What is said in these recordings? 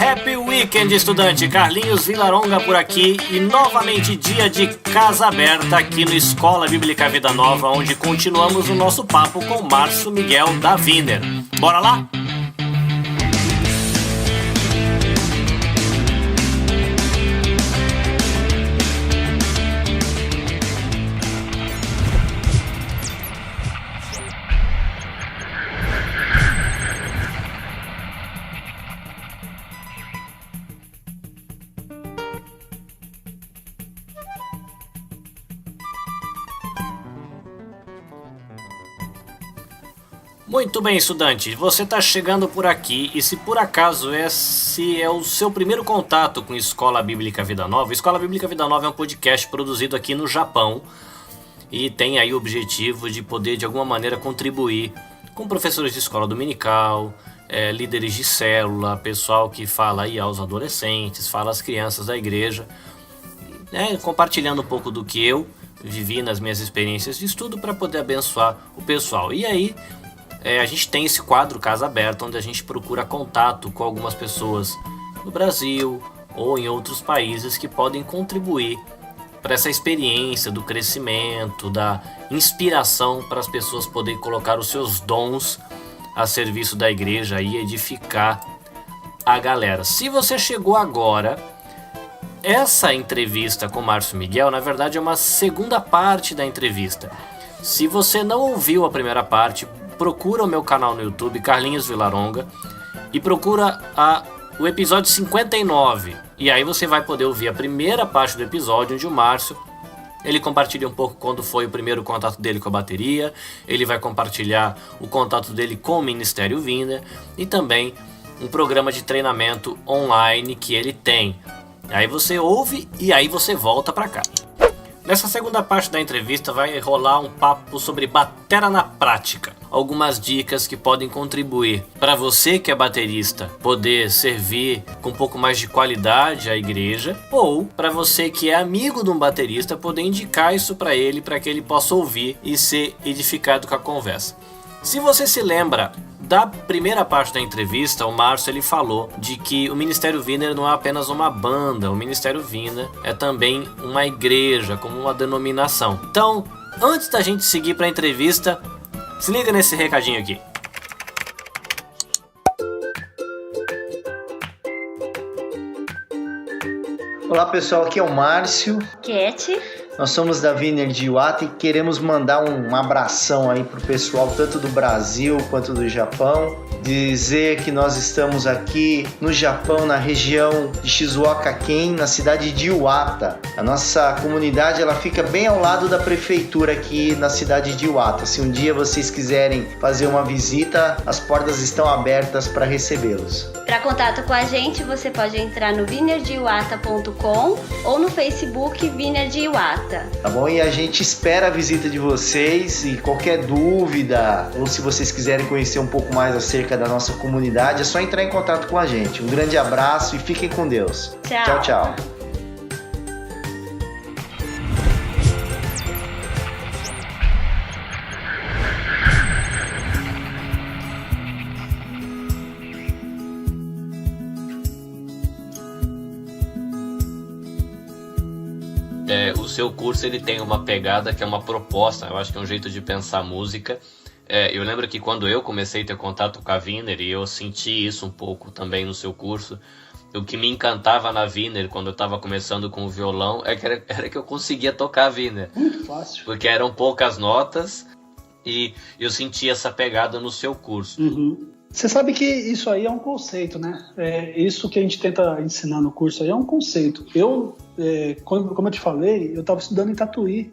Happy Weekend, estudante! Carlinhos Villaronga por aqui e novamente dia de casa aberta aqui no Escola Bíblica Vida Nova, onde continuamos o nosso papo com Márcio Miguel da Winer. Bora lá? Muito bem, estudante, você está chegando por aqui e se por acaso esse é o seu primeiro contato com Escola Bíblica Vida Nova, Escola Bíblica Vida Nova é um podcast produzido aqui no Japão e tem aí o objetivo de poder de alguma maneira contribuir com professores de escola dominical, líderes de célula, pessoal que fala aí aos adolescentes, fala às crianças da igreja, compartilhando um pouco do que eu vivi nas minhas experiências de estudo para poder abençoar o pessoal. E aí a gente tem esse quadro Casa Aberta, onde a gente procura contato com algumas pessoas no Brasil ou em outros países que podem contribuir para essa experiência do crescimento, da inspiração para as pessoas poderem colocar os seus dons a serviço da igreja e edificar a galera. Se você chegou agora, essa entrevista com o Márcio Miguel, na verdade, é uma segunda parte da entrevista. Se você não ouviu a primeira parte, procura o meu canal no YouTube, Carlinhos Villaronga, e procura o episódio 59. E aí você vai poder ouvir a primeira parte do episódio, onde o Márcio ele compartilha um pouco quando foi o primeiro contato dele com a bateria, ele vai compartilhar o contato dele com o Ministério Winer e também um programa de treinamento online que ele tem. Aí você ouve e aí você volta para cá. Nessa segunda parte da entrevista vai rolar um papo sobre batera na prática. Algumas dicas que podem contribuir para você que é baterista poder servir com um pouco mais de qualidade à igreja, ou para você que é amigo de um baterista poder indicar isso para que ele possa ouvir e ser edificado com a conversa. Se você se lembra da primeira parte da entrevista, o Márcio ele falou de que o Ministério Winer não é apenas uma banda, o Ministério Winer é também uma igreja, como uma denominação. Então, antes da gente seguir para a entrevista, se liga nesse recadinho aqui. Olá pessoal, aqui é o Márcio. Cat. Nós somos da Winer de Iwata e queremos mandar um abração aí pro pessoal tanto do Brasil quanto do Japão. Dizer que nós estamos aqui no Japão, na região de Shizuoka-ken, na cidade de Iwata. A nossa comunidade ela fica bem ao lado da prefeitura aqui na cidade de Iwata. Se um dia vocês quiserem fazer uma visita, as portas estão abertas para recebê-los. Para contato com a gente, você pode entrar no winerdiiwata.com ou no Facebook Winer de Iwata. Tá bom? E a gente espera a visita de vocês e qualquer dúvida ou se vocês quiserem conhecer um pouco mais acerca da nossa comunidade, é só entrar em contato com a gente. Um grande abraço e fiquem com Deus. Tchau. Tchau, tchau. O seu curso ele tem uma pegada que é uma proposta, eu acho que é um jeito de pensar música. Eu lembro que quando eu comecei a ter contato com a Winer, e eu senti isso um pouco também no seu curso, o que me encantava na Winer quando eu estava começando com o violão era que eu conseguia tocar a Winer. Muito fácil. Porque eram poucas notas e eu sentia essa pegada no seu curso. Uhum. Você sabe que isso aí é um conceito, né? Isso que a gente tenta ensinar no curso aí é um conceito. Como eu te falei, eu estava estudando em Tatuí.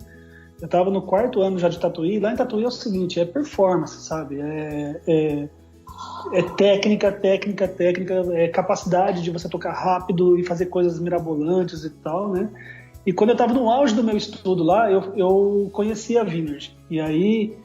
Eu estava no 4º ano já de Tatuí. Lá em Tatuí é o seguinte, é performance, sabe? É técnica, é capacidade de você tocar rápido e fazer coisas mirabolantes e tal, né? E quando eu estava no auge do meu estudo lá, eu conheci a Winer. E aí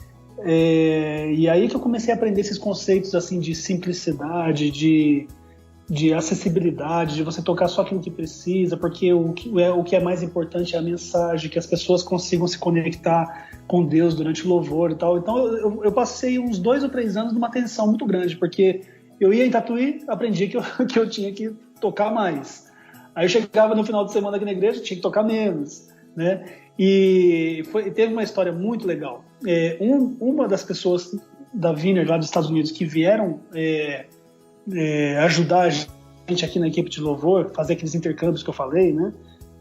que eu comecei a aprender esses conceitos assim de simplicidade, de acessibilidade, de você tocar só aquilo que precisa, porque o que é mais importante é a mensagem, que as pessoas consigam se conectar com Deus durante o louvor e tal. Então eu passei uns 2 ou 3 anos numa tensão muito grande, porque eu ia em Tatuí, aprendi que eu tinha que tocar mais. Aí eu chegava no final de semana aqui na igreja, tinha que tocar menos, né? E teve uma história muito legal. Uma das pessoas da Vineyard lá dos Estados Unidos que vieram ajudar a gente aqui na equipe de louvor, fazer aqueles intercâmbios que eu falei, né?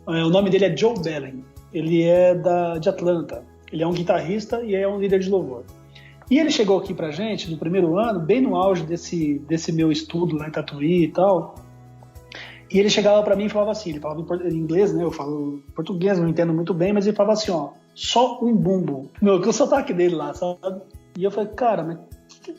O nome dele é Joe Bellen. Ele é de Atlanta. Ele é um guitarrista e é um líder de louvor. E ele chegou aqui pra gente no primeiro ano, bem no auge desse meu estudo lá em Tatuí e tal. E ele chegava pra mim e falava assim, ele falava em inglês, né? Eu falo português, não entendo muito bem, mas ele falava assim, ó, só um bumbo. Meu, que o sotaque dele lá, sabe? E eu falei, cara, mas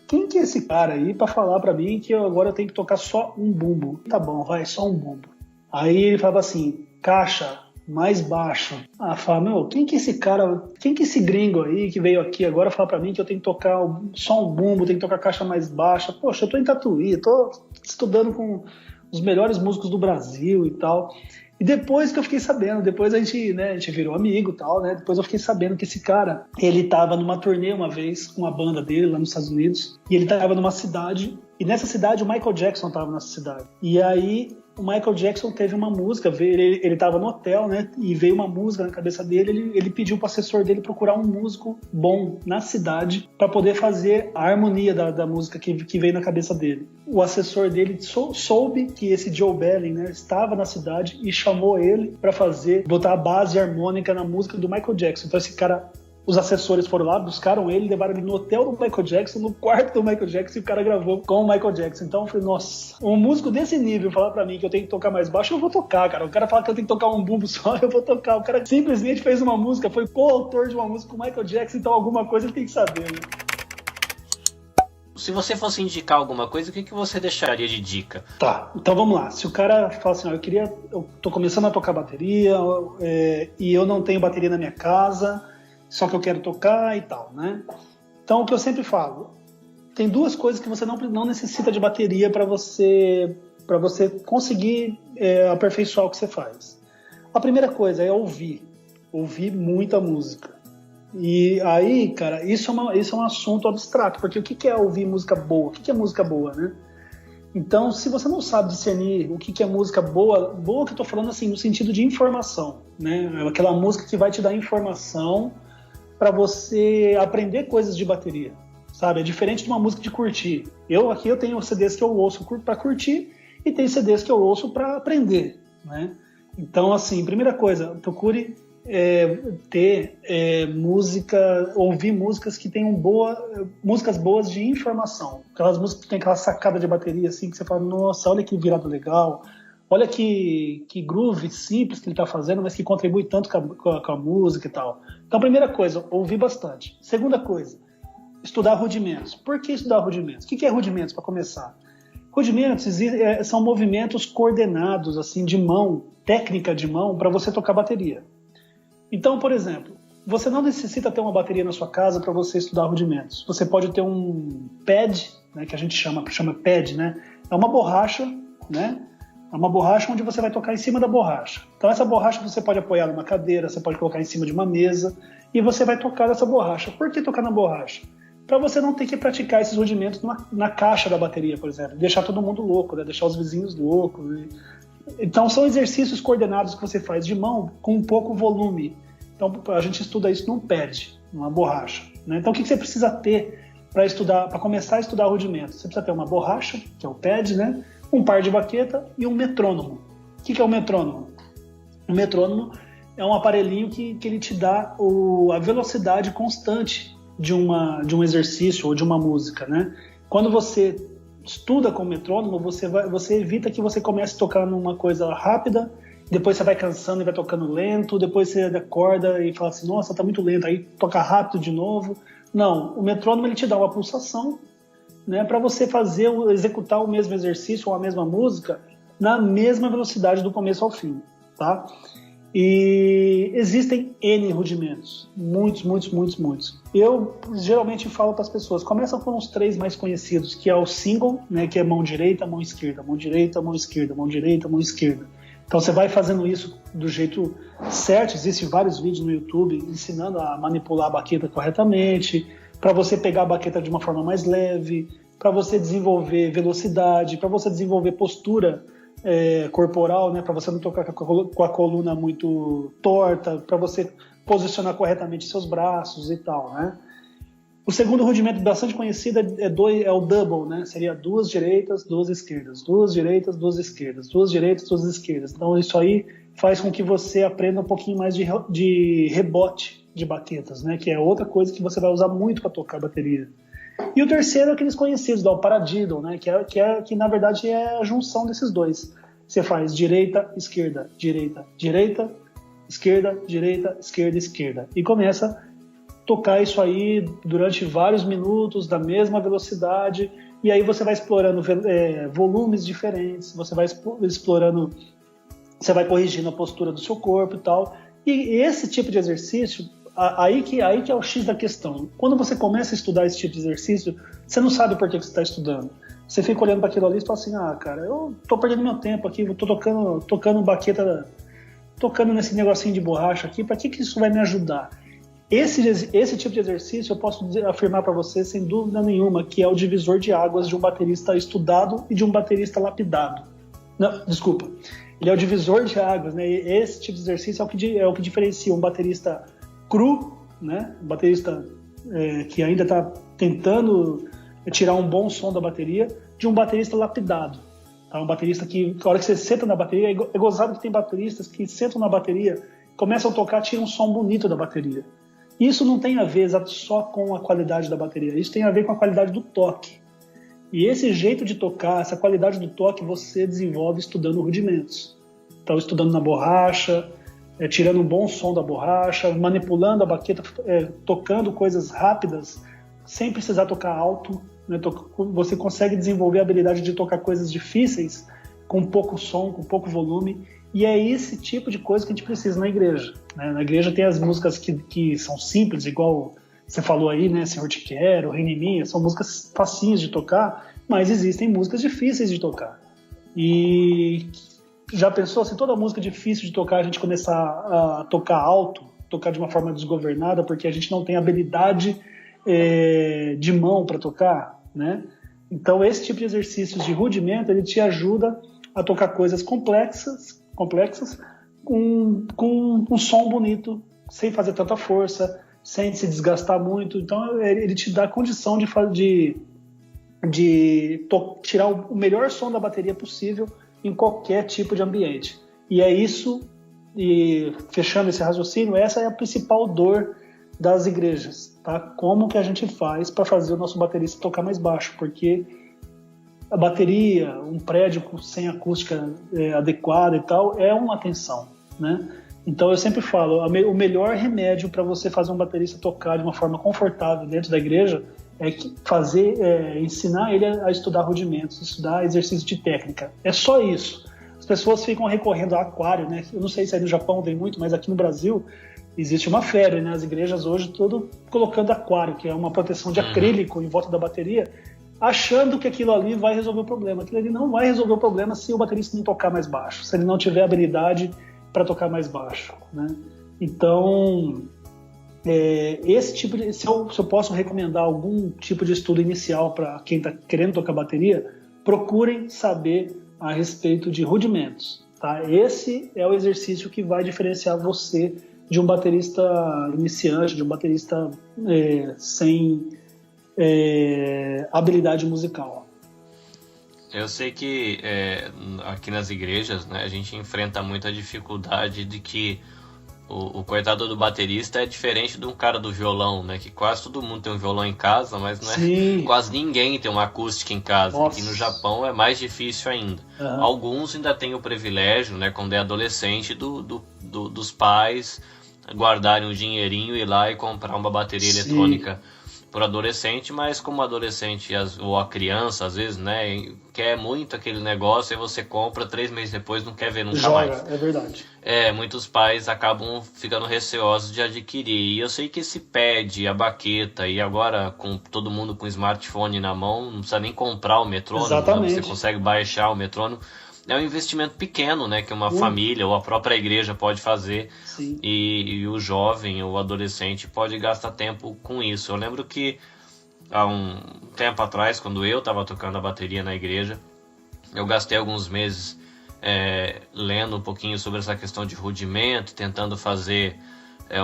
quem que é esse cara aí pra falar pra mim que agora eu tenho que tocar só um bumbo? Tá bom, vai, só um bumbo. Aí ele falava assim, caixa mais baixo. Fala, meu, quem que é esse cara, quem que é esse gringo aí que veio aqui agora falar pra mim que eu tenho que tocar só um bumbo, tenho que tocar caixa mais baixa? Poxa, eu tô em Tatuí, tô estudando com os melhores músicos do Brasil e tal. E depois que eu fiquei sabendo, depois a gente virou amigo e tal, né? Depois eu fiquei sabendo que esse cara, ele tava numa turnê uma vez com a banda dele lá nos Estados Unidos, e ele tava numa cidade, e nessa cidade o Michael Jackson tava nessa cidade. E aí o Michael Jackson teve uma música, ele tava no hotel, né? E veio uma música na cabeça dele, ele pediu pro assessor dele procurar um músico bom na cidade para poder fazer a harmonia da música que veio na cabeça dele. O assessor dele soube que esse Joe Bellen, né, estava na cidade e chamou ele para botar a base harmônica na música do Michael Jackson. Então esse cara, os assessores foram lá, buscaram ele, levaram ele no hotel do Michael Jackson, no quarto do Michael Jackson, e o cara gravou com o Michael Jackson. Então eu falei, nossa, um músico desse nível falar pra mim que eu tenho que tocar mais baixo, eu vou tocar, cara. O cara fala que eu tenho que tocar um bumbo só, eu vou tocar. O cara simplesmente fez uma música, foi coautor de uma música com o Michael Jackson, então alguma coisa ele tem que saber, né? Se você fosse indicar alguma coisa, o que você deixaria de dica? Tá, então vamos lá. Se o cara fala assim, eu tô começando a tocar bateria e eu não tenho bateria na minha casa, só que eu quero tocar e tal, né? Então, o que eu sempre falo, tem duas coisas que você não necessita de bateria para você conseguir aperfeiçoar o que você faz. A primeira coisa é ouvir muita música. E aí, cara, isso é um assunto abstrato, porque o que é ouvir música boa? O que é música boa, né? Então, se você não sabe discernir o que é música boa que eu tô falando assim, no sentido de informação, né? Aquela música que vai te dar informação para você aprender coisas de bateria, sabe? É diferente de uma música de curtir. Eu tenho CDs que eu ouço para curtir e tem CDs que eu ouço para aprender, né? Então, assim, primeira coisa, procure ouvir músicas que tenham músicas boas de informação. Aquelas músicas que tem aquela sacada de bateria, assim, que você fala, nossa, olha que virado legal, olha que groove simples que ele está fazendo, mas que contribui tanto com a música e tal. Então, primeira coisa, ouvir bastante. Segunda coisa, estudar rudimentos. Por que estudar rudimentos? O que é rudimentos, para começar? Rudimentos são movimentos coordenados, assim, de mão, técnica de mão, para você tocar bateria. Então, por exemplo, você não necessita ter uma bateria na sua casa para você estudar rudimentos. Você pode ter um pad, né, que a gente chama pad, né? É uma borracha, né? É uma borracha onde você vai tocar em cima da borracha. Então essa borracha você pode apoiar numa cadeira, você pode colocar em cima de uma mesa e você vai tocar nessa borracha. Por que tocar na borracha? Para você não ter que praticar esses rudimentos na caixa da bateria, por exemplo. Deixar todo mundo louco, né? Deixar os vizinhos loucos. Né? Então são exercícios coordenados que você faz de mão com pouco volume. Então a gente estuda isso num pad, numa borracha. Né? Então o que você precisa ter para começar a estudar rudimentos? Você precisa ter uma borracha, que é o pad, né? Um par de baqueta e um metrônomo. O que é o metrônomo? O metrônomo é um aparelhinho que ele te dá a velocidade constante de um exercício ou de uma música, né? Quando você estuda com o metrônomo, você evita que você comece a tocar numa coisa rápida, depois você vai cansando e vai tocando lento, depois você acorda e fala assim, nossa, tá muito lento, aí toca rápido de novo. Não, o metrônomo ele te dá uma pulsação, né, para você executar o mesmo exercício ou a mesma música na mesma velocidade do começo ao fim, tá? E existem N rudimentos, muitos. Eu geralmente falo para as pessoas, começa com os 3 mais conhecidos, que é o single, né, que é mão direita, mão esquerda, mão direita, mão esquerda, mão direita, mão esquerda. Então você vai fazendo isso do jeito certo, existem vários vídeos no YouTube ensinando a manipular a baqueta corretamente, para você pegar a baqueta de uma forma mais leve, para você desenvolver velocidade, para você desenvolver postura corporal, né, para você não tocar com a coluna muito torta, para você posicionar corretamente seus braços e tal, né? O segundo rudimento bastante conhecido é o double, né? Seria 2 direitas, 2 esquerdas, 2 direitas, 2 esquerdas, 2 direitas, 2 esquerdas. Então isso aí faz com que você aprenda um pouquinho mais de rebote de baquetas, né? Que é outra coisa que você vai usar muito para tocar bateria. E o terceiro é aqueles conhecidos, o paradiddle, né? Que na verdade é a junção desses dois. Você faz direita, esquerda, direita, direita, esquerda, direita, esquerda, esquerda. E começa tocar isso aí durante vários minutos, da mesma velocidade, e aí você vai explorando volumes diferentes, você vai explorando, você vai corrigindo a postura do seu corpo e tal. E esse tipo de exercício, aí que é o X da questão. Quando você começa a estudar esse tipo de exercício, você não sabe por que você está estudando. Você fica olhando para aquilo ali e fala assim, cara, eu tô perdendo meu tempo aqui, eu tô tocando baqueta, tocando nesse negocinho de borracha aqui, para que isso vai me ajudar? Esse tipo de exercício eu posso afirmar para você sem dúvida nenhuma que é o divisor de águas de um baterista estudado e de um baterista lapidado. Não, desculpa. Ele é o divisor de águas, né? Esse tipo de exercício é o que diferencia um baterista cru, né? Um baterista que ainda está tentando tirar um bom som da bateria, de um baterista lapidado. Tá? Um baterista que, na hora que você senta na bateria, é gozado que tem bateristas que sentam na bateria, começam a tocar, tiram um som bonito da bateria. Isso não tem a ver só com a qualidade da bateria, isso tem a ver com a qualidade do toque. E esse jeito de tocar, essa qualidade do toque, você desenvolve estudando rudimentos. Então, estudando na borracha, tirando um bom som da borracha, manipulando a baqueta, tocando coisas rápidas, sem precisar tocar alto. Né? Você consegue desenvolver a habilidade de tocar coisas difíceis com pouco som, com pouco volume. E é esse tipo de coisa que a gente precisa na igreja. Né? Na igreja tem as músicas que são simples, igual você falou aí, né? Senhor Te Quero, Reina em Mim, são músicas facinhas de tocar, mas existem músicas difíceis de tocar. E já pensou, se toda música difícil de tocar a gente começar a tocar alto, tocar de uma forma desgovernada, porque a gente não tem habilidade de mão para tocar, né? Então esse tipo de exercícios de rudimento, ele te ajuda a tocar coisas complexas com um som bonito, sem fazer tanta força, sem se desgastar muito. Então ele te dá a condição de tirar o melhor som da bateria possível em qualquer tipo de ambiente. E é isso, e fechando esse raciocínio, essa é a principal dor das igrejas, tá? Como que a gente faz para fazer o nosso baterista tocar mais baixo? Porque a bateria, um prédio sem acústica adequada e tal, é uma tensão, né? Então eu sempre falo, o melhor remédio para você fazer um baterista tocar de uma forma confortável dentro da igreja é ensinar ele a estudar rudimentos, estudar exercício de técnica. É só isso. As pessoas ficam recorrendo a aquário, né? Eu não sei se aí no Japão tem muito, mas aqui no Brasil existe uma febre, né? As igrejas hoje tudo colocando aquário, que é uma proteção de acrílico em volta da bateria, achando que aquilo ali vai resolver o problema. Aquilo ali não vai resolver o problema se o baterista não tocar mais baixo, se ele não tiver habilidade para tocar mais baixo, né? Então, esse tipo se eu posso recomendar algum tipo de estudo inicial para quem está querendo tocar bateria, procurem saber a respeito de rudimentos, tá? Esse é o exercício que vai diferenciar você de um baterista iniciante, de um baterista sem habilidade musical. Eu sei que aqui nas igrejas, né, a gente enfrenta muita dificuldade de que o coitado do baterista é diferente de um cara do violão, né? Que quase todo mundo tem um violão em casa, mas não é, quase ninguém tem uma acústica em casa. Nossa. Aqui no Japão é mais difícil ainda. Uhum. Alguns ainda têm o privilégio, né, quando é adolescente, dos pais guardarem um dinheirinho e ir lá e comprar uma bateria eletrônica por adolescente, mas como adolescente ou a criança, às vezes, né, quer muito aquele negócio, aí você compra, 3 meses depois não quer ver nunca mais. É verdade. Muitos pais acabam ficando receosos de adquirir. E eu sei que esse pad, a baqueta, e agora com todo mundo com smartphone na mão, não precisa nem comprar o metrônomo. Exatamente. Né? Você consegue baixar o metrônomo. É um investimento pequeno, né, que uma família ou a própria igreja pode fazer. Sim. E o jovem ou o adolescente pode gastar tempo com isso. Eu lembro que há um tempo atrás, quando eu estava tocando a bateria na igreja, eu gastei alguns meses lendo um pouquinho sobre essa questão de rudimento, tentando fazer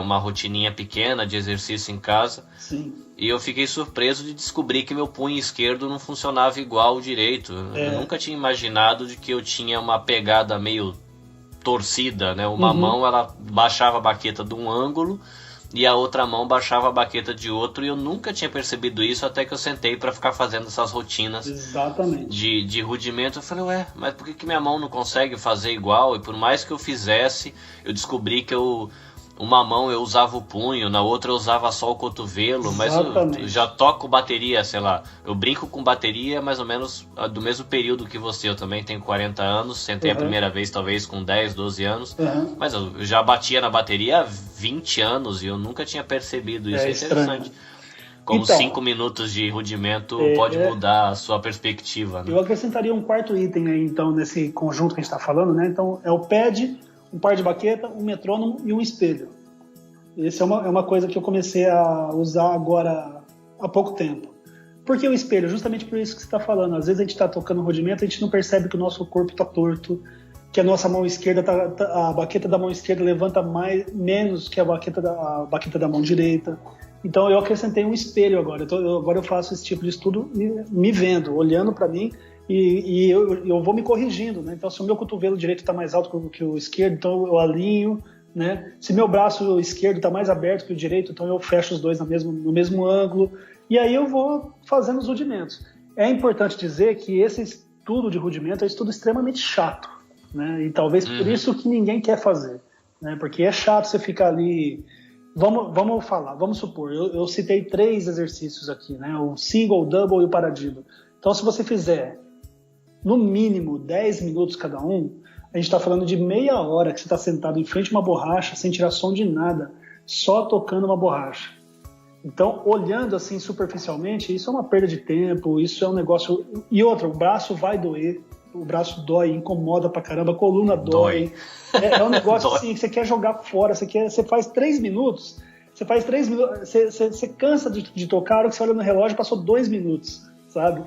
uma rotininha pequena de exercício em casa. Sim. E eu fiquei surpreso de descobrir que meu punho esquerdo não funcionava igual ao direito. Eu nunca tinha imaginado de que eu tinha uma pegada meio torcida, né? Uma mão ela baixava a baqueta de um ângulo e a outra mão baixava a baqueta de outro, e eu nunca tinha percebido isso até que eu sentei para ficar fazendo essas rotinas. Exatamente. De rudimento. Eu falei, mas por que minha mão não consegue fazer igual? E por mais que eu fizesse, eu descobri que uma mão eu usava o punho, na outra eu usava só o cotovelo. Exatamente. Mas eu já toco bateria, sei lá, eu brinco com bateria mais ou menos do mesmo período que você. Eu também tenho 40 anos, sentei a primeira vez talvez com 10, 12 anos, mas eu já batia na bateria há 20 anos e eu nunca tinha percebido isso. É interessante. Como então, 5 minutos de rudimento pode mudar a sua perspectiva, né? Eu acrescentaria um quarto item aí, então, nesse conjunto que a gente está falando, né? Então, é o pad, um par de baqueta, um metrônomo e um espelho. Essa é uma coisa que eu comecei a usar agora há pouco tempo. Por que o espelho? Justamente por isso que você está falando. Às vezes a gente está tocando rudimento, a gente não percebe que o nosso corpo está torto, que a nossa mão esquerda, a baqueta da mão esquerda levanta menos que a baqueta da mão direita. Então eu acrescentei um espelho agora. Agora eu faço esse tipo de estudo me vendo, olhando para mim, e eu vou me corrigindo, né? Então, se o meu cotovelo direito está mais alto que o esquerdo, então eu alinho, né? Se meu braço esquerdo está mais aberto que o direito, então eu fecho os dois no mesmo ângulo. E aí eu vou fazendo os rudimentos. É importante dizer que esse estudo de rudimento é um estudo extremamente chato, né? E talvez por isso que ninguém quer fazer, né? Porque é chato você ficar ali... Vamos supor, eu citei 3 exercícios aqui, né? O single, o double e o paradiddle. Então, se você fizer no mínimo 10 minutos cada um, a gente está falando de meia hora que você está sentado em frente a uma borracha, sem tirar som de nada, só tocando uma borracha. Então, olhando assim superficialmente, isso é uma perda de tempo, isso é um negócio... E outra, o braço vai doer, o braço dói, incomoda pra caramba, a coluna dói. É um negócio assim, que você quer jogar fora, você faz 3 minutos, você cansa de tocar, a hora que você olha no relógio, passou 2 minutos, sabe?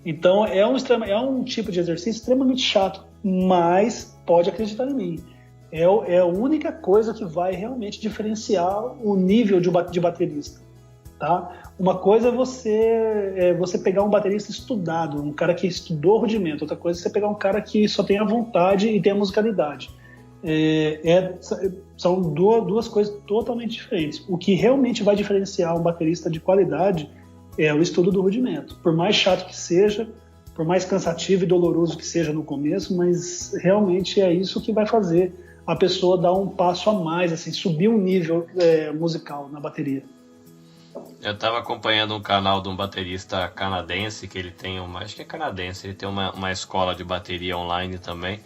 Então é um tipo de exercício extremamente chato, mas pode acreditar em mim, é a única coisa que vai realmente diferenciar o nível de baterista, tá? Uma coisa é você pegar um baterista estudado, um cara que estudou rudimento, outra coisa é você pegar um cara que só tem a vontade e tem a musicalidade. São duas coisas totalmente diferentes. O que realmente vai diferenciar um baterista de qualidade é o estudo do rudimento. Por mais chato que seja, por mais cansativo e doloroso que seja no começo, mas realmente é isso que vai fazer a pessoa dar um passo a mais, assim, subir um nível musical na bateria. Eu estava acompanhando um canal de um baterista canadense, que ele tem acho que é canadense, ele tem uma escola de bateria online também,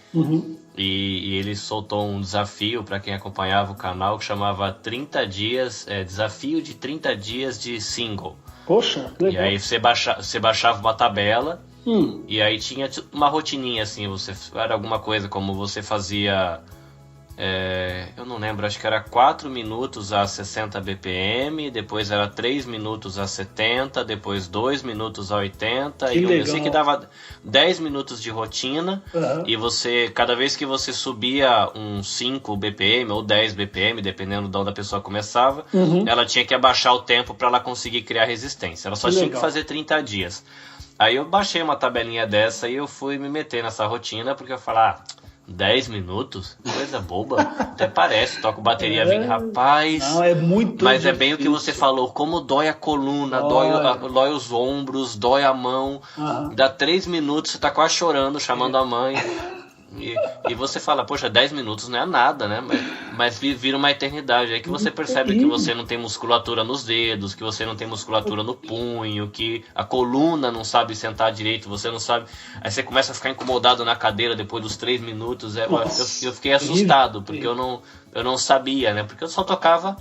e ele soltou um desafio para quem acompanhava o canal que chamava 30 dias, desafio de 30 dias de single. Poxa, legal. E aí você baixava uma tabela, e aí tinha uma rotininha assim, era alguma coisa como você fazia... eu não lembro, acho que era 4 minutos a 60 BPM, depois era 3 minutos a 70, depois 2 minutos a 80, eu sei que dava 10 minutos de rotina, e cada vez que você subia uns 5 BPM ou 10 BPM, dependendo de onde a pessoa começava, ela tinha que abaixar o tempo para ela conseguir criar resistência, ela só tinha que fazer 30 dias. Aí eu baixei uma tabelinha dessa e eu fui me meter nessa rotina, porque eu falei, 10 minutos? Coisa boba. Até parece, toco bateria 20, rapaz. Não, é muito Mas difícil. É bem o que você falou, como dói a coluna, dói os ombros, dói a mão. Dá 3 minutos, você tá quase chorando, chamando a mãe. E você fala, poxa, 10 minutos não é nada, né? Mas vira uma eternidade. Aí que você percebe que você não tem musculatura nos dedos, que você não tem musculatura no punho, que a coluna não sabe sentar direito, você não sabe. Aí você começa a ficar incomodado na cadeira depois dos 3 minutos. Eu fiquei assustado, porque eu não sabia, né? Porque eu só tocava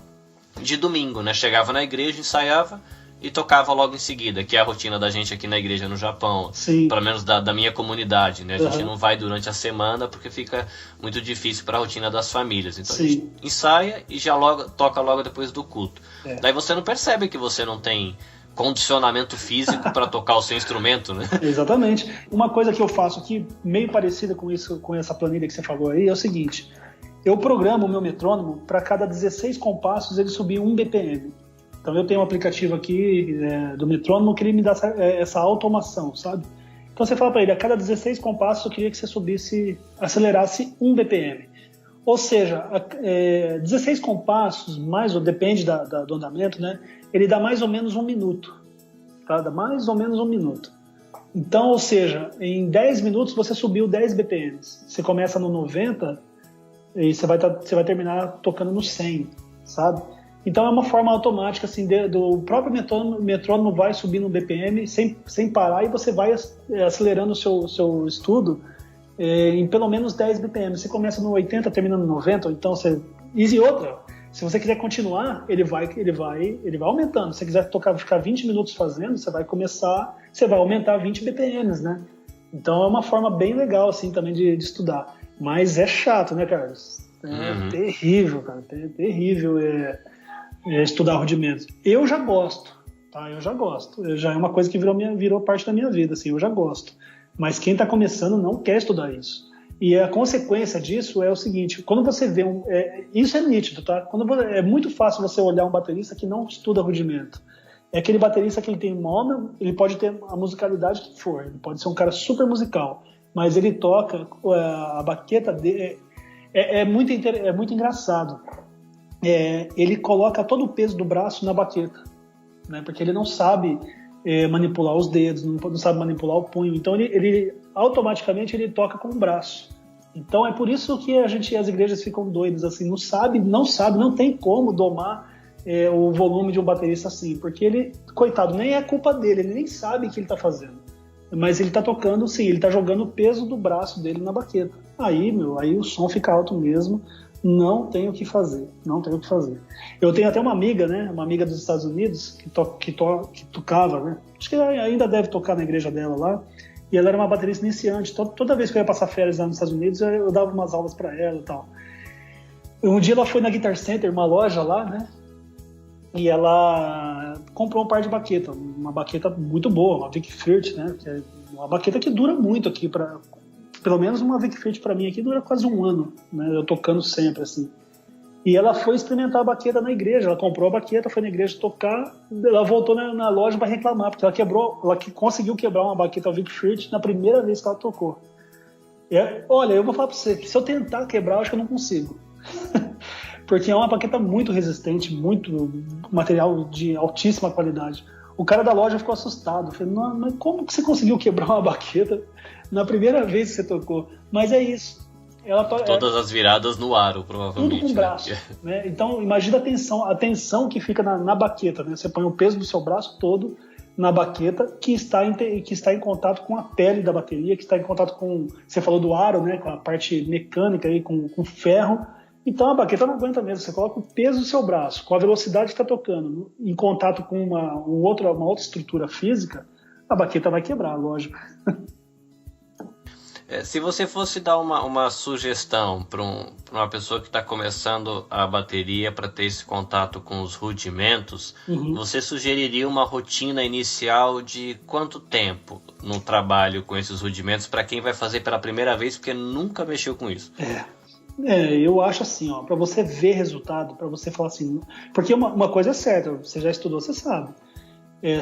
de domingo, né? Chegava na igreja, ensaiava e tocava logo em seguida, que é a rotina da gente aqui na igreja no Japão, pelo menos da minha comunidade, né? A gente não vai durante a semana porque fica muito difícil para a rotina das famílias, então a gente ensaia e já toca logo depois do culto. Daí você não percebe que você não tem condicionamento físico para tocar o seu instrumento, né? Exatamente. Uma coisa que eu faço aqui, meio parecida com isso, com essa planilha que você falou aí, é o seguinte: eu programo o meu metrônomo para cada 16 compassos ele subir 1 BPM. Então eu tenho um aplicativo aqui do metrônomo que ele me dá essa automação, sabe? Então você fala para ele, a cada 16 compassos eu queria que você acelerasse 1 BPM. Ou seja, 16 compassos, depende do andamento, né? Ele dá mais ou menos 1 minuto. Tá? Dá mais ou menos 1 minuto. Então, ou seja, em 10 minutos você subiu 10 BPMs. Você começa no 90 e você vai terminar tocando no 100, sabe? Então é uma forma automática, assim, do próprio metrônomo vai subindo o BPM sem parar e você vai acelerando o seu estudo em pelo menos 10 BPM. Você começa no 80, termina no 90, então e outra, se você quiser continuar, ele vai aumentando. Se você quiser ficar 20 minutos fazendo, você vai aumentar 20 BPMs, né? Então é uma forma bem legal, assim, também de estudar. Mas é chato, né, Carlos? Terrível, cara, terrível estudar rudimentos. Eu já gosto, tá? Eu já gosto. Já é uma coisa que virou parte da minha vida, assim, eu já gosto. Mas quem está começando não quer estudar isso. E a consequência disso é o seguinte: quando você vê isso é nítido, tá? É muito fácil você olhar um baterista que não estuda rudimento. É aquele baterista que ele pode ter a musicalidade que for, ele pode ser um cara super musical, mas ele toca a baqueta dele. É muito engraçado. Ele coloca todo o peso do braço na baqueta, né? Porque ele não sabe manipular os dedos, não sabe manipular o punho, então ele automaticamente ele toca com o braço. Então é por isso que as igrejas ficam doidas, assim, não tem como domar o volume de um baterista assim, porque ele, coitado, nem é culpa dele, ele nem sabe o que ele está fazendo, mas ele está tocando, sim, ele está jogando o peso do braço dele na baqueta. Aí o som fica alto mesmo. Não tenho o que fazer. Eu tenho até uma amiga, né? Uma amiga dos Estados Unidos que tocava, né? Acho que ela ainda deve tocar na igreja dela lá. E ela era uma baterista iniciante. Toda vez que eu ia passar férias lá nos Estados Unidos, eu dava umas aulas para ela e tal. Um dia ela foi na Guitar Center, uma loja lá, né? E ela comprou um par de baqueta, uma baqueta muito boa, uma Vic Firth, né? Que é uma baqueta que dura muito aqui pelo menos uma Vic Firth para mim aqui dura quase 1 ano, né? Eu tocando sempre, assim. E ela foi experimentar a baqueta na igreja, ela comprou a baqueta, foi na igreja tocar, ela voltou na loja para reclamar, porque ela conseguiu quebrar uma baqueta Vic Firth na primeira vez que ela tocou. Olha, eu vou falar para você, se eu tentar quebrar, eu acho que eu não consigo. Porque é uma baqueta muito resistente, muito material de altíssima qualidade. O cara da loja ficou assustado. Falei, não, mas como que você conseguiu quebrar uma baqueta na primeira vez que você tocou? Mas é isso. Todas as viradas no aro, provavelmente. Tudo com o braço. Né? Então, imagina a tensão que fica na baqueta. Né? Você põe o peso do seu braço todo na baqueta que está em contato com a pele da bateria, que está em contato com... Você falou do aro, né? Com a parte mecânica, aí, com ferro. Então a baqueta não aguenta mesmo, você coloca o peso do seu braço, com a velocidade que está tocando, em contato com uma outra estrutura física, a baqueta vai quebrar, lógico. Se você fosse dar uma sugestão para uma pessoa que está começando a bateria para ter esse contato com os rudimentos, você sugeriria uma rotina inicial de quanto tempo no trabalho com esses rudimentos para quem vai fazer pela primeira vez porque nunca mexeu com isso? Eu acho assim, para você ver resultado, para você falar assim, porque uma coisa é certa, você já estudou, você sabe.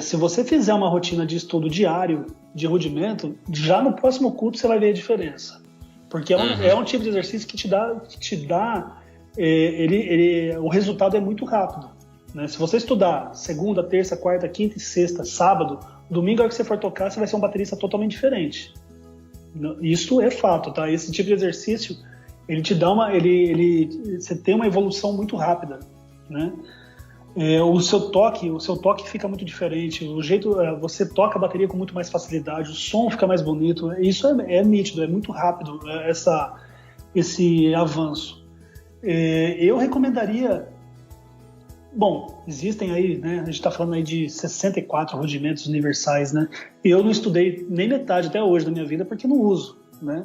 Se você fizer uma rotina de estudo diário de rudimento, já no próximo culto você vai ver a diferença. Porque é um tipo de exercício que te dá o resultado é muito rápido. Né? Se você estudar segunda, terça, quarta, quinta e sexta, sábado, domingo, a hora que você for tocar, você vai ser um baterista totalmente diferente. Isso é fato, tá? Esse tipo de exercício ele te dá você tem uma evolução muito rápida, né? O seu toque fica muito diferente, o jeito você toca a bateria com muito mais facilidade, o som fica mais bonito, isso é nítido, é muito rápido esse avanço. Eu recomendaria, bom, existem aí, né? A gente está falando aí de 64 rudimentos universais, né? Eu não estudei nem metade até hoje da minha vida porque não uso, né?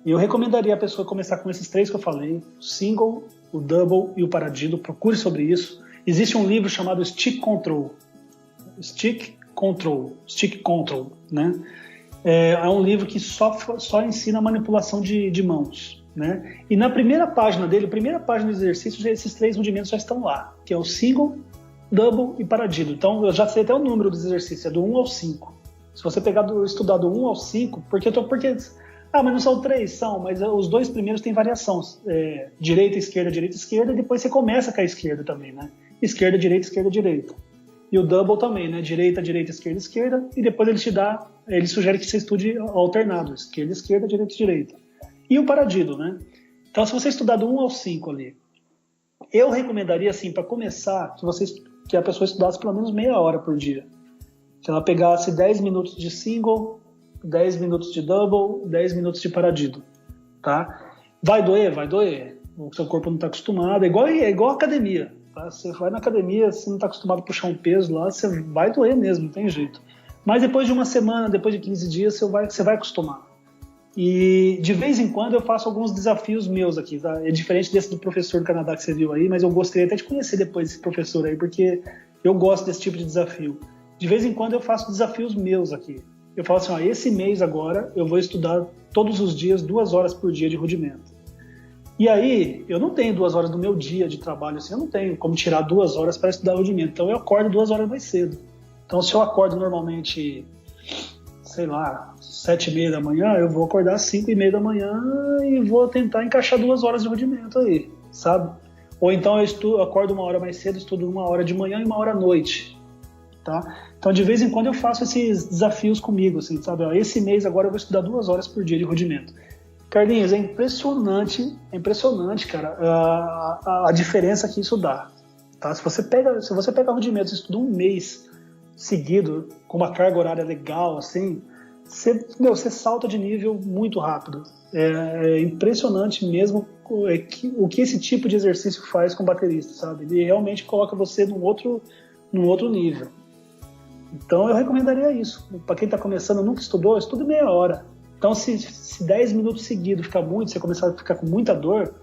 E eu recomendaria a pessoa começar com esses 3 que eu falei, o single, o double e o paradiddle. Procure sobre isso. Existe um livro chamado Stick Control. Stick Control, né? É um livro que só ensina a manipulação de mãos, né? E na primeira página dele, primeira página do exercício, esses 3 rudimentos já estão lá, que é o single, double e paradiddle. Então eu já sei até o número dos exercícios, é do 1 ao 5. Se você estudar do 1 ao 5, porque mas não são 3, são, mas os 2 primeiros têm variação, direita, esquerda, e depois você começa com a esquerda também, né? Esquerda, direita. E o double também, né? Direita, esquerda, e depois ele sugere que você estude alternado, esquerda, direita. E o paradiddle, né? Então, se você estudar do 1 ao 5 ali, eu recomendaria, assim, para começar, que a pessoa estudasse pelo menos meia hora por dia. Que ela pegasse 10 minutos de single, 10 minutos de double, 10 minutos de paradiddle, tá? Vai doer. O seu corpo não está acostumado, é igual academia. Tá? Você vai na academia, você não está acostumado a puxar um peso lá, você vai doer mesmo, não tem jeito. Mas depois de uma semana, depois de 15 dias, você vai acostumar. E de vez em quando eu faço alguns desafios meus aqui, tá? É diferente desse do professor do Canadá que você viu aí, mas eu gostaria até de conhecer depois esse professor aí, porque eu gosto desse tipo de desafio. De vez em quando eu faço desafios meus aqui. Eu falo assim, esse mês agora eu vou estudar todos os dias 2 horas por dia de rudimento. E aí, eu não tenho 2 horas do meu dia de trabalho, assim, eu não tenho como tirar 2 horas para estudar rudimento. Então eu acordo 2 horas mais cedo. Então se eu acordo normalmente, 7h30 da manhã, eu vou acordar às 5h30 da manhã e vou tentar encaixar 2 horas de rudimento aí, sabe? Ou então eu acordo 1 hora mais cedo, estudo 1 hora de manhã e 1 hora à noite, tá? Então de vez em quando eu faço esses desafios comigo, assim, sabe? Esse mês agora eu vou estudar 2 horas por dia de rudimento. Carlinhos, é impressionante, cara, a diferença que isso dá. Tá? Se você pega rudimentos e estuda um mês seguido, com uma carga horária legal, assim, você salta de nível muito rápido. É impressionante mesmo o que esse tipo de exercício faz com o baterista, sabe? Ele realmente coloca você num outro nível. Então eu recomendaria isso. Para quem está começando, nunca estudou, estude meia hora. Então, se 10 minutos seguidos ficar muito, você começar a ficar com muita dor,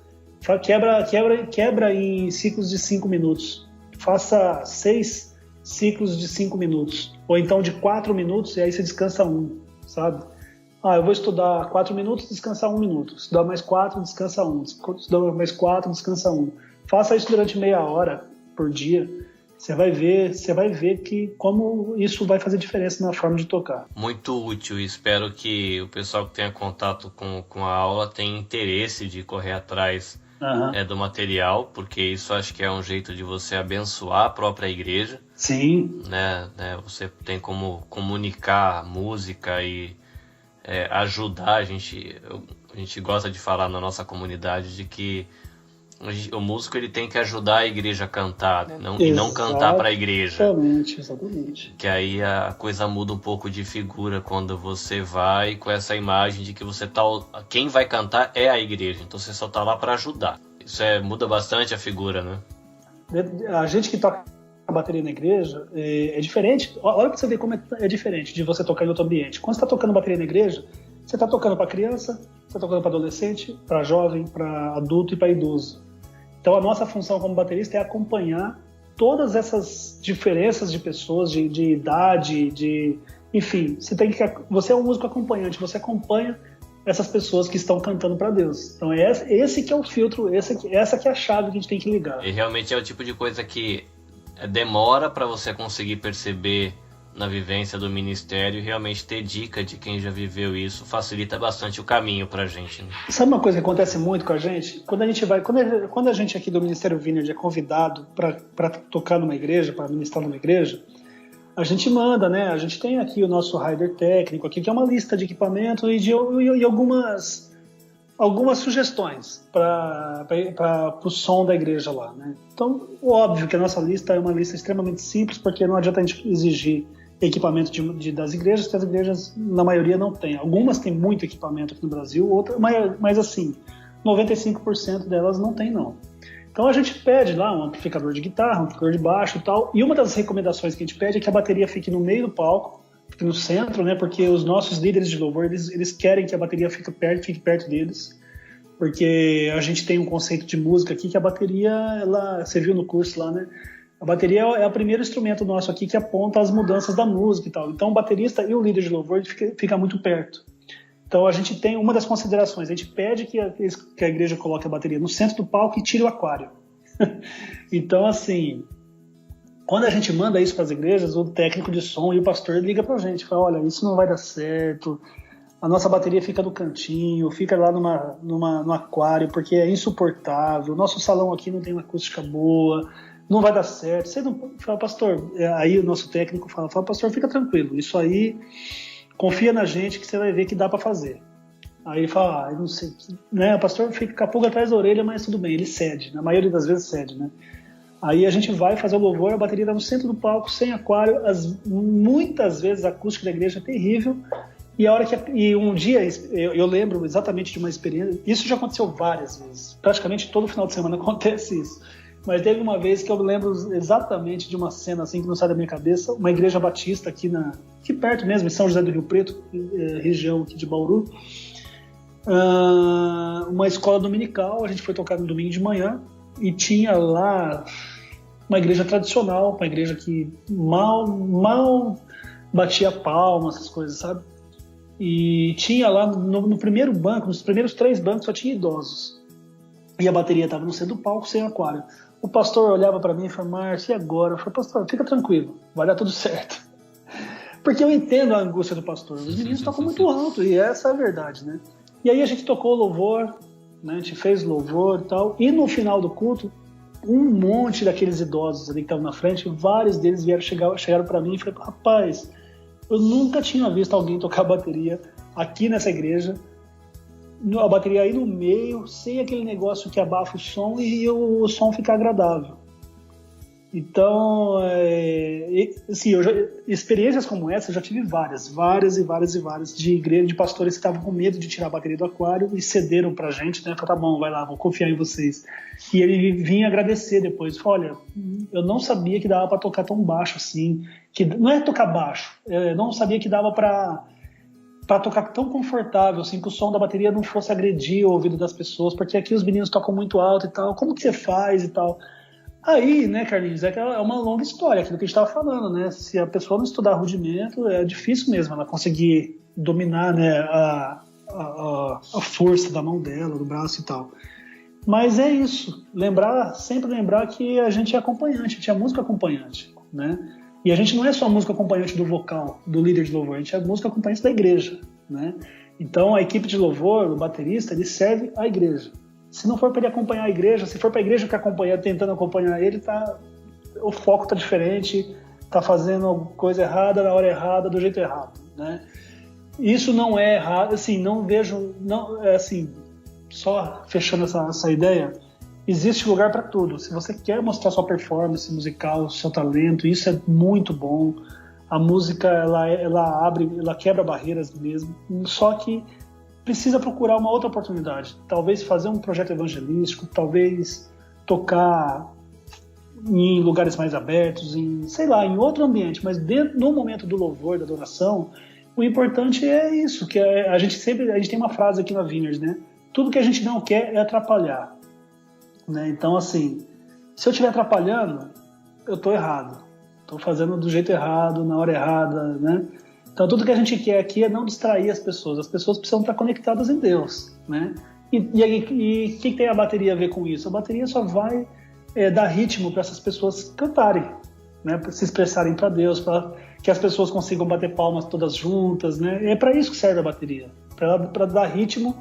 quebra em ciclos de 5 minutos. Faça 6 ciclos de 5 minutos. Ou então de 4 minutos, e aí você descansa 1, sabe? Eu vou estudar 4 minutos, descansar 1 minuto. Estudar mais 4, descansa 1. Estudar mais 4, descansa 1. Faça isso durante meia hora por dia. Você vai ver que como isso vai fazer diferença na forma de tocar. Muito útil, e espero que o pessoal que tenha contato com a aula tenha interesse de correr atrás do material, porque isso acho que é um jeito de você abençoar a própria igreja. Sim. Né? Você tem como comunicar música e ajudar. A gente gosta de falar na nossa comunidade de que o músico ele tem que ajudar a igreja a cantar, né? E não cantar para a igreja. Exatamente. Que aí a coisa muda um pouco de figura quando você vai com essa imagem de que quem vai cantar é a igreja, então você só tá lá para ajudar. Isso muda bastante a figura, né? A gente que toca a bateria na igreja é diferente. Olha para você ver como é diferente de você tocar em outro ambiente. Quando você está tocando bateria na igreja, você está tocando para criança, você está tocando para adolescente, para jovem, para adulto e para idoso. Então a nossa função como baterista é acompanhar todas essas diferenças de pessoas, de idade, enfim, você é um músico acompanhante, você acompanha essas pessoas que estão cantando para Deus. Então esse que é o filtro, essa que é a chave que a gente tem que ligar. E realmente é o tipo de coisa que demora para você conseguir perceber na vivência do ministério, e realmente ter dica de quem já viveu isso facilita bastante o caminho pra gente, né? Sabe uma coisa que acontece muito com a gente? Quando a gente aqui do Ministério Vineyard é convidado para tocar numa igreja, para ministrar numa igreja, a gente manda, né? A gente tem aqui o nosso rider técnico aqui, que é uma lista de equipamento e algumas sugestões para o som da igreja lá, né? Então, óbvio que a nossa lista é uma lista extremamente simples, porque não adianta a gente exigir equipamento das igrejas, que as igrejas, na maioria, não têm. Algumas têm muito equipamento aqui no Brasil, outras, mas assim, 95% delas não tem, não. Então a gente pede lá um amplificador de guitarra, um amplificador de baixo e tal, e uma das recomendações que a gente pede é que a bateria fique no meio do palco, fique no centro, né? Porque os nossos líderes de louvor, eles querem que a bateria fique perto deles, porque a gente tem um conceito de música aqui que a bateria, você viu no curso lá, né? A bateria é o primeiro instrumento nosso aqui que aponta as mudanças da música e tal. Então o baterista e o líder de louvor fica muito perto. Então a gente tem uma das considerações, a gente pede que a igreja coloque a bateria no centro do palco e tire o aquário. Então assim, quando a gente manda isso para as igrejas, o técnico de som e o pastor liga para a gente, fala, olha, isso não vai dar certo, a nossa bateria fica no cantinho, fica lá no aquário, porque é insuportável, o nosso salão aqui não tem uma acústica boa, não vai dar certo. Você não fala, pastor, aí o nosso técnico fala, pastor, fica tranquilo, isso aí, confia na gente que você vai ver que dá para fazer. Aí ele fala, eu não sei, né? O pastor fica com a pulga atrás da orelha, mas tudo bem, ele cede, na maioria das vezes cede, né? Aí a gente vai fazer o louvor, a bateria está no centro do palco, sem aquário, muitas vezes a acústica da igreja é terrível, e um dia, eu lembro exatamente de uma experiência, isso já aconteceu várias vezes, praticamente todo final de semana acontece isso, mas teve uma vez que eu lembro exatamente de uma cena assim que não sai da minha cabeça, uma igreja batista aqui perto mesmo, em São José do Rio Preto, região aqui de Bauru, uma escola dominical, a gente foi tocar no domingo de manhã e tinha lá uma igreja tradicional, uma igreja que mal batia palma, essas coisas, sabe? E tinha lá no primeiro banco, nos primeiros 3 bancos só tinha idosos. E a bateria estava no centro do palco, sem aquário. O pastor olhava para mim e falava, Márcio, e agora? Eu falei, pastor, fica tranquilo, vai dar tudo certo. Porque eu entendo a angústia do pastor. Os meninos tocam muito alto, e essa é a verdade, né? E aí a gente tocou o louvor, né? A gente fez louvor e tal. E no final do culto, um monte daqueles idosos ali que estavam na frente, vários deles chegaram para mim e falaram, rapaz, eu nunca tinha visto alguém tocar bateria aqui nessa igreja, a bateria aí no meio, sem aquele negócio que abafa o som e o som fica agradável. Então, assim, experiências como essa eu já tive várias de igreja, de pastores que estavam com medo de tirar a bateria do aquário e cederam pra gente, né? Falaram, tá bom, vai lá, vou confiar em vocês. E ele vinha agradecer depois, falou, olha, eu não sabia que dava pra tocar tão baixo assim, que não é tocar baixo, eu não sabia que dava pra tocar tão confortável, assim, que o som da bateria não fosse agredir o ouvido das pessoas, porque aqui os meninos tocam muito alto e tal, como que você faz e tal. Aí, né, Carlinhos, é uma longa história, aquilo que a gente estava falando, né? Se a pessoa não estudar rudimento, é difícil mesmo ela conseguir dominar, né, a força da mão dela, do braço e tal. Mas é isso, sempre lembrar que a gente é acompanhante, a gente é música acompanhante, né? E a gente não é só música acompanhante do vocal, do líder de louvor, a gente é música acompanhante da igreja, né? Então a equipe de louvor, o baterista, ele serve a igreja. Se não for para ele acompanhar a igreja, se for para a igreja que acompanha, tentando acompanhar ele, o foco está diferente, está fazendo coisa errada na hora errada, do jeito errado, né? Isso não é errado, assim, não vejo, não, assim, só fechando essa ideia, existe lugar para tudo. Se você quer mostrar sua performance musical, seu talento, isso é muito bom. A música, ela quebra barreiras mesmo, só que precisa procurar uma outra oportunidade. Talvez fazer um projeto evangelístico, talvez tocar em lugares mais abertos, em outro ambiente, mas no momento do louvor, da adoração, o importante é isso, que a gente tem uma frase aqui na Vineyard, né? Tudo que a gente não quer é atrapalhar, né? Então, assim, se eu estiver atrapalhando, eu estou errado, estou fazendo do jeito errado, na hora errada, né? Então, tudo que a gente quer aqui é não distrair as pessoas precisam estar conectadas em Deus, né? E o que tem a bateria a ver com isso? A bateria só vai dar ritmo para essas pessoas cantarem, né? Para se expressarem para Deus, para que as pessoas consigam bater palmas todas juntas, né? É para isso que serve a bateria, para dar ritmo,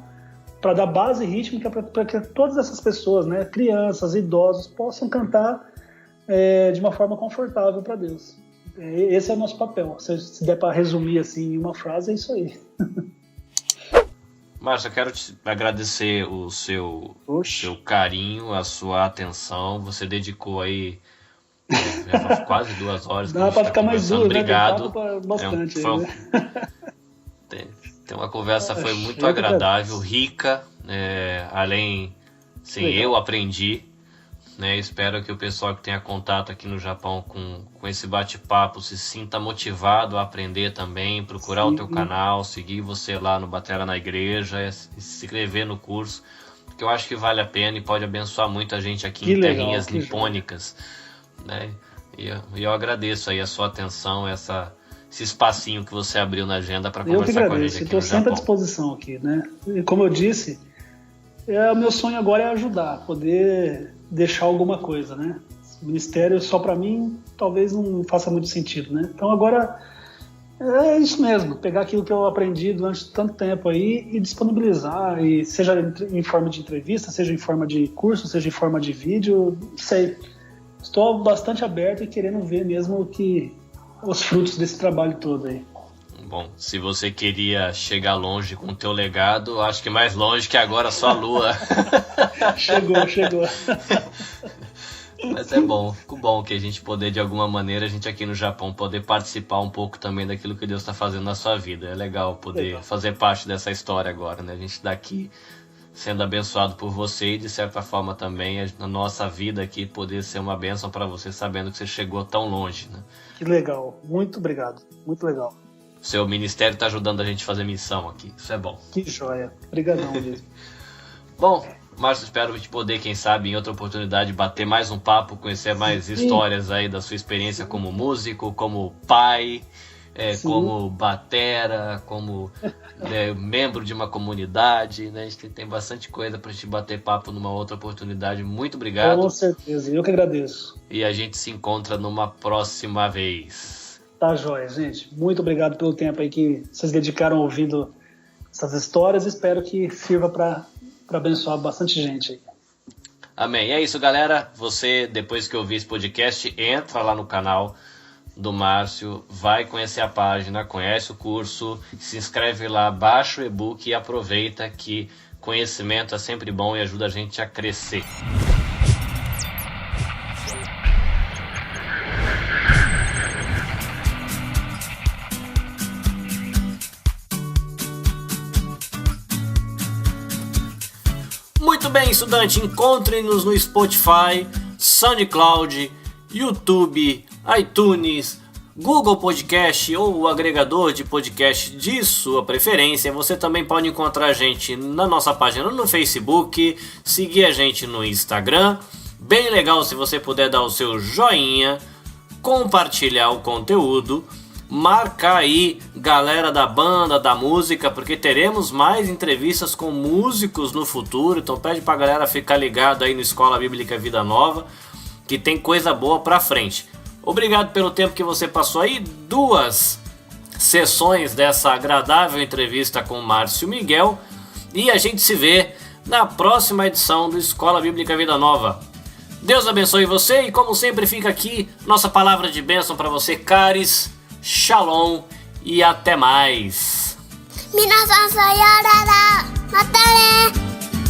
para dar base rítmica para que todas essas pessoas, né, crianças, idosos, possam cantar de uma forma confortável para Deus. Esse é o nosso papel. Se der para resumir assim em uma frase, é isso aí. Márcio, eu quero te agradecer o seu carinho, a sua atenção. Você dedicou aí quase 2 horas. Dá para ficar mais duro, obrigado. Né? Bastante. Tem uma conversa, foi muito agradável, rica. Além, sim, eu aprendi. Né, espero que o pessoal que tenha contato aqui no Japão com esse bate-papo se sinta motivado a aprender também, procurar o teu canal, seguir você lá no Batera na Igreja, se inscrever no curso, que eu acho que vale a pena e pode abençoar muita gente aqui em terrinhas nipônicas, né? E eu agradeço aí a sua atenção, esse espacinho que você abriu na agenda para conversar com a gente aqui no Japão. Eu estou sempre à disposição aqui, né? E como eu disse, o meu sonho agora é ajudar, poder deixar alguma coisa, né? O ministério só para mim talvez não faça muito sentido, né? Então agora é isso mesmo, pegar aquilo que eu aprendi durante tanto tempo aí e disponibilizar, e seja em forma de entrevista, seja em forma de curso, seja em forma de vídeo, não sei. Estou bastante aberto e querendo ver mesmo que os frutos desse trabalho todo aí. Bom, se você queria chegar longe com o teu legado, acho que mais longe que agora só a Lua. Chegou. Mas é bom, fico bom que a gente poder, de alguma maneira, a gente aqui no Japão, poder participar um pouco também daquilo que Deus está fazendo na sua vida. É legal poder fazer parte dessa história agora, né? A gente daqui sendo abençoado por você e, de certa forma, também a nossa vida aqui poder ser uma bênção para você, sabendo que você chegou tão longe, né? Que legal, muito obrigado, muito legal. Seu ministério está ajudando a gente a fazer missão aqui, isso é bom. Que joia, obrigadão mesmo. Bom, Márcio, espero te poder, quem sabe, em outra oportunidade, bater mais um papo, conhecer mais histórias aí da sua experiência como músico, como pai, como batera, como membro de uma comunidade, né? A gente tem bastante coisa pra gente bater papo numa outra oportunidade. Muito obrigado. Com certeza, eu que agradeço. E a gente se encontra numa próxima vez. Tá joia, gente. Muito obrigado pelo tempo aí que vocês dedicaram ouvindo essas histórias. Espero que sirva para abençoar bastante gente aí. Amém. É isso, galera. Você, depois que ouvir esse podcast, entra lá no canal do Márcio, vai conhecer a página, conhece o curso, se inscreve lá, baixa o e-book e aproveita que conhecimento é sempre bom e ajuda a gente a crescer. Muito bem, estudante, encontre-nos no Spotify, SoundCloud, YouTube, iTunes, Google Podcast ou o agregador de podcast de sua preferência. Você também pode encontrar a gente na nossa página no Facebook, seguir a gente no Instagram. Bem legal se você puder dar o seu joinha, compartilhar o conteúdo, marcar aí galera da banda, da música, porque teremos mais entrevistas com músicos no futuro. Então pede pra galera ficar ligado aí no Escola Bíblica Vida Nova, que tem coisa boa pra frente. Obrigado pelo tempo que você passou aí. 2 sessões dessa agradável entrevista com o Márcio Miguel. E a gente se vê na próxima edição do Escola Bíblica Vida Nova. Deus abençoe você e, como sempre, fica aqui nossa palavra de bênção para você, caris. Shalom e até mais.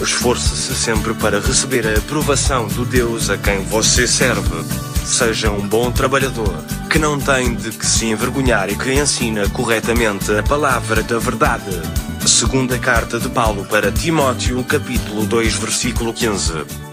Esforce-se sempre para receber a aprovação do Deus a quem você serve. Seja um bom trabalhador, que não tem de que se envergonhar e que ensina corretamente a palavra da verdade. Segunda carta de Paulo para Timóteo, capítulo 2, versículo 15.